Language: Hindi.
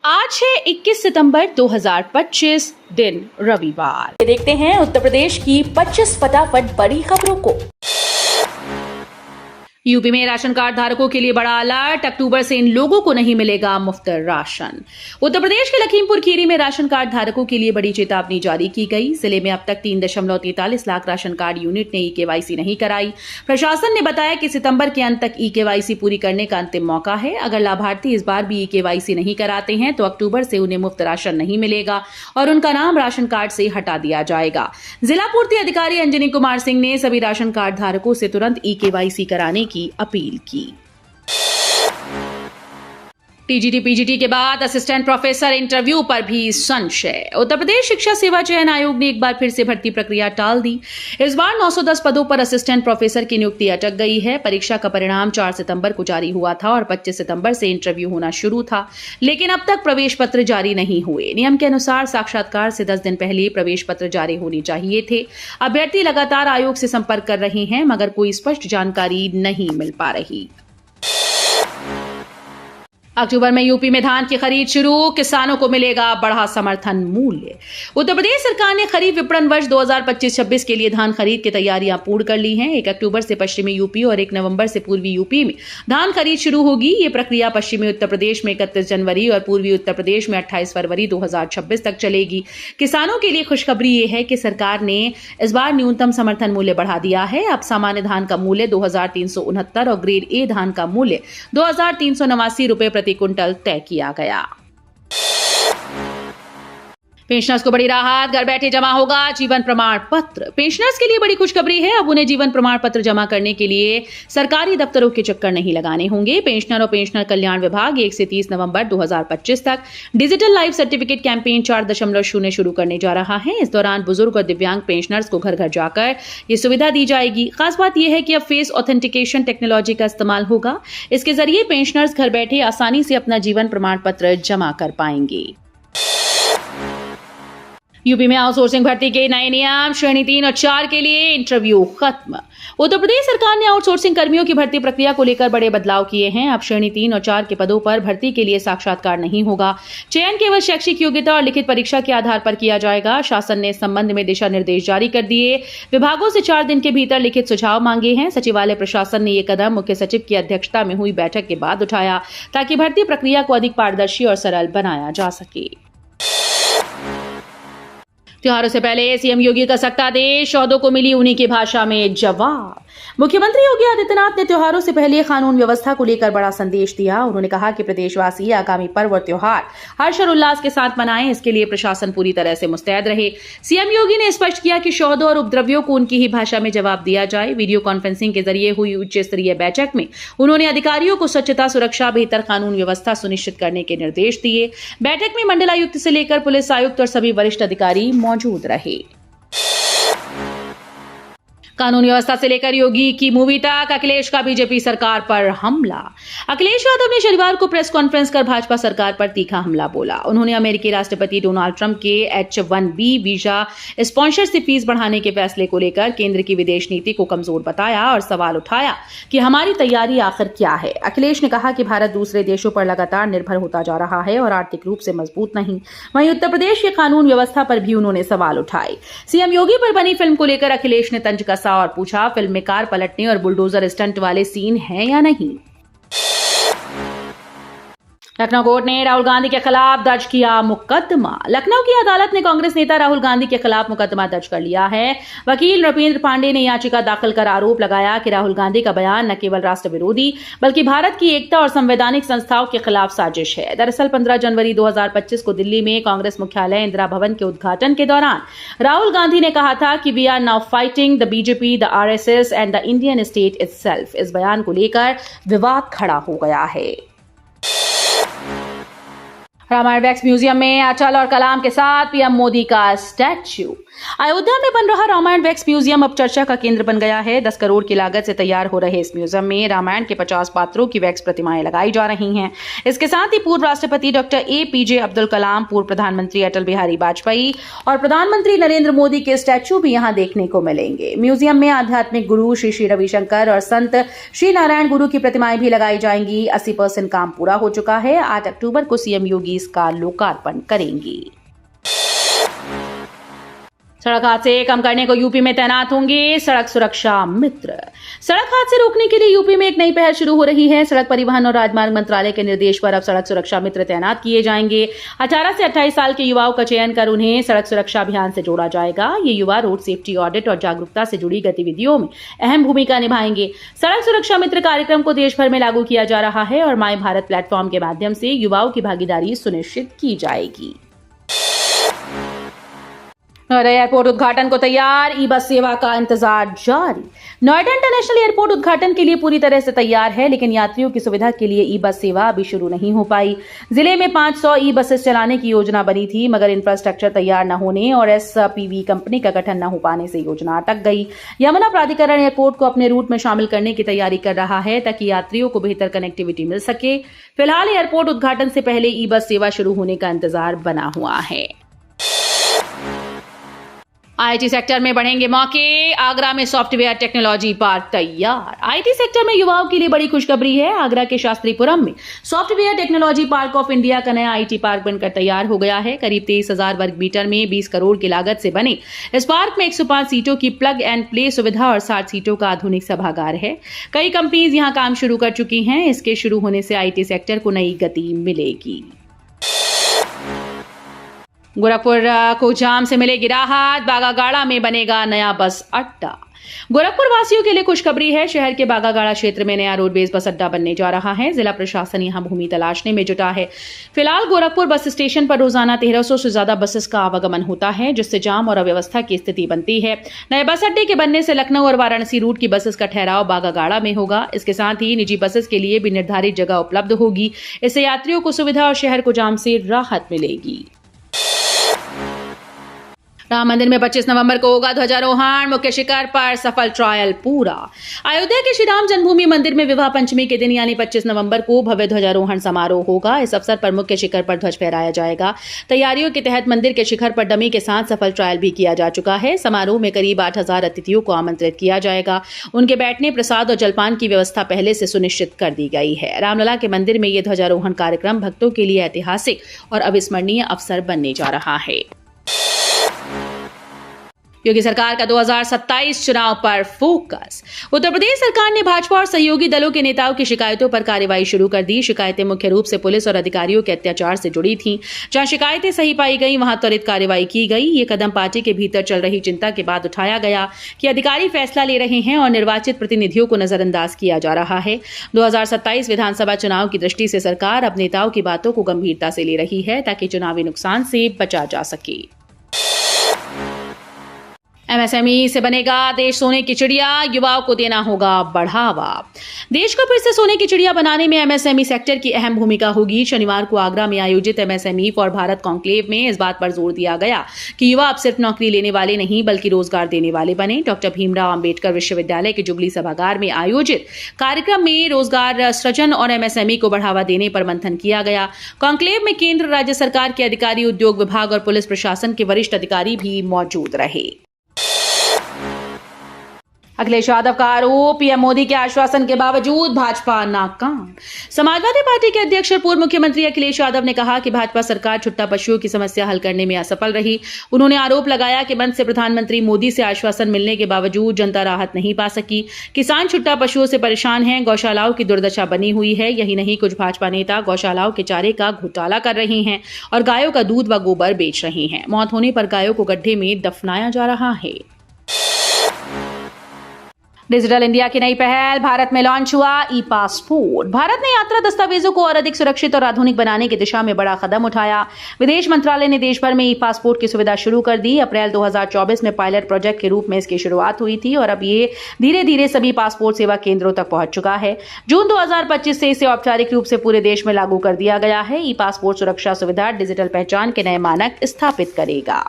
आज है 21 सितंबर 2025 दिन रविवार। देखते हैं उत्तर प्रदेश की 25 फटाफट बड़ी खबरों को। यूपी में राशन कार्ड धारकों के लिए बड़ा अलर्ट, अक्टूबर से इन लोगों को नहीं मिलेगा मुफ्त राशन। उत्तर प्रदेश के लखीमपुर खीरी में राशन कार्ड धारकों के लिए बड़ी चेतावनी जारी की गई। जिले में अब तक 3.43 लाख राशन कार्ड यूनिट ने ई-केवाईसी नहीं कराई। प्रशासन ने बताया कि सितंबर के अंत तक ई-केवाईसी पूरी करने का अंतिम मौका है। अगर लाभार्थी इस बार भी ई-केवाईसी नहीं कराते हैं तो अक्टूबर से उन्हें मुफ्त राशन नहीं मिलेगा और उनका नाम राशन कार्ड से हटा दिया जाएगा। जिला पूर्ति अधिकारी अंजनी कुमार सिंह ने सभी राशन कार्ड धारकों से तुरंत ई-केवाईसी कराने की अपील की। टीजीटी पीजीटी के बाद असिस्टेंट प्रोफेसर इंटरव्यू पर भी संशय। उत्तर प्रदेश शिक्षा सेवा चयन आयोग ने एक बार फिर से भर्ती प्रक्रिया टाल दी। इस बार 910 पदों पर असिस्टेंट प्रोफेसर की नियुक्ति अटक गई है। परीक्षा का परिणाम 4 सितंबर को जारी हुआ था और 25 सितंबर से इंटरव्यू होना शुरू था, लेकिन अब तक प्रवेश पत्र जारी नहीं हुए। नियम के अनुसार साक्षात्कार से 10 दिन पहले प्रवेश पत्र जारी होने चाहिए थे। अभ्यर्थी लगातार आयोग से संपर्क कर रहे हैं, मगर कोई स्पष्ट जानकारी नहीं मिल पा रही। अक्टूबर में यूपी में धान की खरीद शुरू, किसानों को मिलेगा बढ़ा समर्थन मूल्य। उत्तर प्रदेश सरकार ने खरीफ विपणन वर्ष 2025-26 के लिए धान खरीद की तैयारियां पूर्ण कर ली हैं। 1 अक्टूबर से पश्चिमी यूपी और 1 नवंबर से पूर्वी यूपी में धान खरीद शुरू होगी। ये प्रक्रिया पश्चिमी उत्तर प्रदेश में 31 जनवरी और पूर्वी उत्तर प्रदेश में 28 फरवरी 2026 तक चलेगी। किसानों के लिए खुशखबरी ये है कि सरकार ने इस बार न्यूनतम समर्थन मूल्य बढ़ा दिया है। अब सामान्य धान का मूल्य 2369 और ग्रेड ए धान का मूल्य 2389 रुपए प्रति क्विंटल तय किया गया। पेंशनर्स को बड़ी राहत, घर बैठे जमा होगा जीवन प्रमाण पत्र। पेंशनर्स के लिए बड़ी खुशखबरी है। अब उन्हें जीवन प्रमाण पत्र जमा करने के लिए सरकारी दफ्तरों के चक्कर नहीं लगाने होंगे। पेंशनर और पेंशनर कल्याण विभाग 1 से 30 नवंबर 2025 तक डिजिटल लाइफ सर्टिफिकेट कैंपेन 4.0 शुरू करने जा रहा है। इस दौरान बुजुर्ग और दिव्यांग पेंशनर्स को घर घर जाकर ये सुविधा दी जाएगी। खास बात यह है कि अब फेस ऑथेंटिकेशन टेक्नोलॉजी का इस्तेमाल होगा। इसके जरिए पेंशनर्स घर बैठे आसानी से अपना जीवन प्रमाण पत्र जमा कर पाएंगे। यूपी में आउटसोर्सिंग भर्ती के नए नियम, श्रेणी 3 और 4 के लिए इंटरव्यू खत्म। उत्तर प्रदेश सरकार ने आउटसोर्सिंग कर्मियों की भर्ती प्रक्रिया को लेकर बड़े बदलाव किए हैं। अब श्रेणी 3 और 4 के पदों पर भर्ती के लिए साक्षात्कार नहीं होगा। चयन केवल शैक्षिक योग्यता और लिखित परीक्षा के आधार पर किया जाएगा। शासन ने इस संबंध में दिशा निर्देश जारी कर दिए। विभागों से 4 दिन के भीतर लिखित सुझाव मांगे हैं। सचिवालय प्रशासन ने यह कदम मुख्य सचिव की अध्यक्षता में हुई बैठक के बाद उठाया, ताकि भर्ती प्रक्रिया को अधिक पारदर्शी और सरल बनाया जा सके। त्योहारों से पहले सीएम योगी का सख्त आदेश, शोधों को मिली उन्हीं की भाषा में जवाब। मुख्यमंत्री योगी आदित्यनाथ ने त्योहारों से पहले कानून व्यवस्था को लेकर बड़ा संदेश दिया। उन्होंने कहा कि प्रदेशवासी आगामी पर्व और त्योहार हर्ष और उल्लास के साथ मनाएं, इसके लिए प्रशासन पूरी तरह से मुस्तैद रहे। सीएम योगी ने स्पष्ट किया कि शोधों और उपद्रवियों को उनकी ही भाषा में जवाब दिया जाए। वीडियो कॉन्फ्रेंसिंग के जरिए हुई उच्च स्तरीय बैठक में उन्होंने अधिकारियों को स्वच्छता, सुरक्षा, बेहतर कानून व्यवस्था सुनिश्चित करने के निर्देश दिए। बैठक में मंडलायुक्त से लेकर पुलिस आयुक्त और सभी वरिष्ठ अधिकारी मौजूद रहे। कानून व्यवस्था से लेकर योगी की मूवी तक अखिलेश का बीजेपी सरकार पर हमला। अखिलेश यादव ने शनिवार को प्रेस कॉन्फ्रेंस कर भाजपा सरकार पर तीखा हमला बोला। उन्होंने अमेरिकी राष्ट्रपति डोनाल्ड ट्रंप के H-1B वीजा स्पॉन्सरशिप फीस बढ़ाने के फैसले को लेकर केंद्र की विदेश नीति को कमजोर बताया और सवाल उठाया कि हमारी तैयारी आखिर क्या है। अखिलेश ने कहा कि भारत दूसरे देशों पर लगातार निर्भर होता जा रहा है और आर्थिक रूप से मजबूत नहीं। वहीं उत्तर प्रदेश के कानून व्यवस्था पर भी उन्होंने सवाल उठाए। सीएम योगी पर बनी फिल्म को लेकर अखिलेश ने तंज कसा और पूछा, फिल्म में कार पलटने और बुलडोजर स्टंट वाले सीन हैं या नहीं। लखनऊ कोर्ट ने राहुल गांधी के खिलाफ दर्ज किया मुकदमा। लखनऊ की अदालत ने कांग्रेस नेता राहुल गांधी के खिलाफ मुकदमा दर्ज कर लिया है। वकील नृपेंद्र पांडे ने याचिका दाखिल कर आरोप लगाया कि राहुल गांधी का बयान न केवल राष्ट्र विरोधी बल्कि भारत की एकता और संवैधानिक संस्थाओं के खिलाफ साजिश है। दरअसल 15 जनवरी 2025 को दिल्ली में कांग्रेस मुख्यालय इंदिरा भवन के उद्घाटन के दौरान राहुल गांधी ने कहा था कि we are now fighting the BJP, the RSS and the Indian state itself. इस बयान को लेकर विवाद खड़ा हो गया है। रामायण वैक्स म्यूजियम में अटल और कलाम के साथ पीएम मोदी का स्टैच्यू। अयोध्या में बन रहा रामायण वैक्स म्यूजियम अब चर्चा का केंद्र बन गया है। 10 करोड़ की लागत से तैयार हो रहे इस म्यूजियम में रामायण के 50 पात्रों की वैक्स प्रतिमाएं लगाई जा रही हैं। इसके साथ ही पूर्व राष्ट्रपति डॉक्टर APJ अब्दुल कलाम, पूर्व प्रधानमंत्री अटल बिहारी वाजपेयी और प्रधानमंत्री नरेंद्र मोदी के स्टैचू भी यहां देखने को मिलेंगे। म्यूजियम में आध्यात्मिक गुरु श्री श्री रविशंकर और संत श्री नारायण गुरु की प्रतिमाएं भी लगाई जाएंगी। 80% काम पूरा हो चुका है। 8 अक्टूबर को सीएम योगी इसका लोकार्पण करेंगी। सड़क हादसे कम करने को यूपी में तैनात होंगे सड़क सुरक्षा मित्र। सड़क हादसे रोकने के लिए यूपी में एक नई पहल शुरू हो रही है। सड़क परिवहन और राजमार्ग मंत्रालय के निर्देश पर अब सड़क सुरक्षा मित्र तैनात किए जाएंगे। 18 से 28 साल के युवाओं का चयन कर उन्हें सड़क सुरक्षा अभियान से जोड़ा जाएगा। ये युवा रोड सेफ्टी ऑडिट और जागरूकता से जुड़ी गतिविधियों में अहम भूमिका निभाएंगे। सड़क सुरक्षा मित्र कार्यक्रम को देश भर में लागू किया जा रहा है और माई भारत प्लेटफॉर्म के माध्यम से युवाओं की भागीदारी सुनिश्चित की जाएगी। नोएडा एयरपोर्ट उद्घाटन को तैयार, ई बस सेवा का इंतजार जारी। नोएडा इंटरनेशनल एयरपोर्ट उद्घाटन के लिए पूरी तरह से तैयार है, लेकिन यात्रियों की सुविधा के लिए ई बस सेवा अभी शुरू नहीं हो पाई। जिले में 500 ई बसेस चलाने की योजना बनी थी, मगर इंफ्रास्ट्रक्चर तैयार न होने और SPV कंपनी का गठन न हो पाने से योजना अटक गई। यमुना प्राधिकरण एयरपोर्ट को अपने रूट में शामिल करने की तैयारी कर रहा है ताकि यात्रियों को बेहतर कनेक्टिविटी मिल सके। फिलहाल एयरपोर्ट उद्घाटन से पहले ई बस सेवा शुरू होने का इंतजार बना हुआ है। IT सेक्टर में बढ़ेंगे मौके, आगरा में सॉफ्टवेयर टेक्नोलॉजी पार्क तैयार। IT सेक्टर में युवाओं के लिए बड़ी खुशखबरी है। आगरा के शास्त्रीपुरम में software technology park of India का नया IT पार्क बनकर तैयार हो गया है। करीब 23,000 वर्ग मीटर में 20 करोड़ की लागत से बने इस पार्क में 105 सीटों की प्लग एंड प्ले सुविधा और 60 सीटों का आधुनिक सभागार है। कई कंपनीज यहां काम शुरू कर चुकी हैं। इसके शुरू होने से IT सेक्टर को नई गति मिलेगी। गोरखपुर को जाम से मिलेगी राहत, बागागाड़ा में बनेगा नया बस अड्डा। गोरखपुर वासियों के लिए खुशखबरी है। शहर के बागागाड़ा क्षेत्र में नया रोडवेज बस अड्डा बनने जा रहा है। जिला प्रशासन यहां भूमि तलाशने में जुटा है। फिलहाल गोरखपुर बस स्टेशन पर रोजाना 1300 से ज्यादा बसेस का आवागमन होता है, जिससे जाम और अव्यवस्था की स्थिति बनती है। नए बस अड्डे के बनने से लखनऊ और वाराणसी रूट की बसेस का ठहराव बागागाड़ा में होगा। इसके साथ ही निजी बसेस के लिए भी निर्धारित जगह उपलब्ध होगी। इससे यात्रियों को सुविधा और शहर को जाम से राहत मिलेगी। राम मंदिर में 25 नवंबर को होगा ध्वजारोहण, मुख्य शिखर पर सफल ट्रायल पूरा। अयोध्या के श्री राम जन्मभूमि मंदिर में विवाह पंचमी के दिन यानी 25 नवंबर को भव्य ध्वजारोहण समारोह होगा। इस अवसर पर मुख्य शिखर पर ध्वज फहराया जाएगा। तैयारियों के तहत मंदिर के शिखर पर डमी के साथ सफल ट्रायल भी किया जा चुका है। समारोह में करीब 8,000 अतिथियों को आमंत्रित किया जाएगा। उनके बैठने, प्रसाद और जलपान की व्यवस्था पहले से सुनिश्चित कर दी गई है। रामलला के मंदिर में यह ध्वजारोहण कार्यक्रम भक्तों के लिए ऐतिहासिक और अविस्मरणीय अवसर बनने जा रहा है। योगी सरकार का 2027 चुनाव पर फोकस। उत्तर प्रदेश सरकार ने भाजपा और सहयोगी दलों के नेताओं की शिकायतों पर कार्रवाई शुरू कर दी। शिकायतें मुख्य रूप से पुलिस और अधिकारियों के अत्याचार से जुड़ी थीं। जहां शिकायतें सही पाई गई वहां त्वरित कार्रवाई की गई। ये कदम पार्टी के भीतर चल रही चिंता के बाद उठाया गया कि अधिकारी फैसला ले रहे हैं और निर्वाचित प्रतिनिधियों को नजरअंदाज किया जा रहा है। 2027 विधानसभा चुनाव की दृष्टि से सरकार अब नेताओं की बातों को गंभीरता से ले रही है ताकि चुनावी नुकसान से बचा जा सके। MSME से बनेगा देश सोने की चिड़िया, युवाओं को देना होगा बढ़ावा। देश को फिर से सोने की चिड़िया बनाने में MSME सेक्टर की अहम भूमिका होगी। शनिवार को आगरा में आयोजित MSME फॉर भारत कॉन्क्लेव में इस बात पर जोर दिया गया कि युवा अब सिर्फ नौकरी लेने वाले नहीं बल्कि रोजगार देने वाले बने। डॉक्टर भीमराव अंबेडकर विश्वविद्यालय के जुबली सभागार में आयोजित कार्यक्रम में रोजगार सृजन और MSME को बढ़ावा देने पर मंथन किया गया। कॉन्क्लेव में केंद्र, राज्य सरकार के अधिकारी, उद्योग विभाग और पुलिस प्रशासन के वरिष्ठ अधिकारी भी मौजूद रहे। अखिलेश यादव का आरोप, पीएम मोदी के आश्वासन के बावजूद भाजपा नाकाम। समाजवादी पार्टी के अध्यक्ष और पूर्व मुख्यमंत्री अखिलेश यादव ने कहा कि भाजपा सरकार छुट्टा पशुओं की समस्या हल करने में असफल रही। उन्होंने आरोप लगाया कि मंच से प्रधानमंत्री मोदी से आश्वासन मिलने के बावजूद जनता राहत नहीं पा सकी। किसान छुट्टा पशुओं से परेशान हैं, गौशालाओं की दुर्दशा बनी हुई है। यही नहीं, कुछ भाजपा नेता गौशालाओं के चारे का घोटाला कर रहे हैं और गायों का दूध व गोबर बेच रहे हैं। मौत होने पर गायों को गड्ढे में दफनाया जा रहा है। डिजिटल इंडिया की नई पहल, भारत में लॉन्च हुआ ई पासपोर्ट। भारत ने यात्रा दस्तावेजों को और अधिक सुरक्षित और आधुनिक बनाने की दिशा में बड़ा कदम उठाया। विदेश मंत्रालय ने देश भर में ई पासपोर्ट की सुविधा शुरू कर दी। अप्रैल 2024 में पायलट प्रोजेक्ट के रूप में इसकी शुरुआत हुई थी और अब ये धीरे धीरे सभी पासपोर्ट सेवा केंद्रों तक पहुंच चुका है। जून 2025 से इसे औपचारिक रूप से पूरे देश में लागू कर दिया गया है। ई पासपोर्ट सुरक्षा सुविधा डिजिटल पहचान के नए मानक स्थापित करेगा।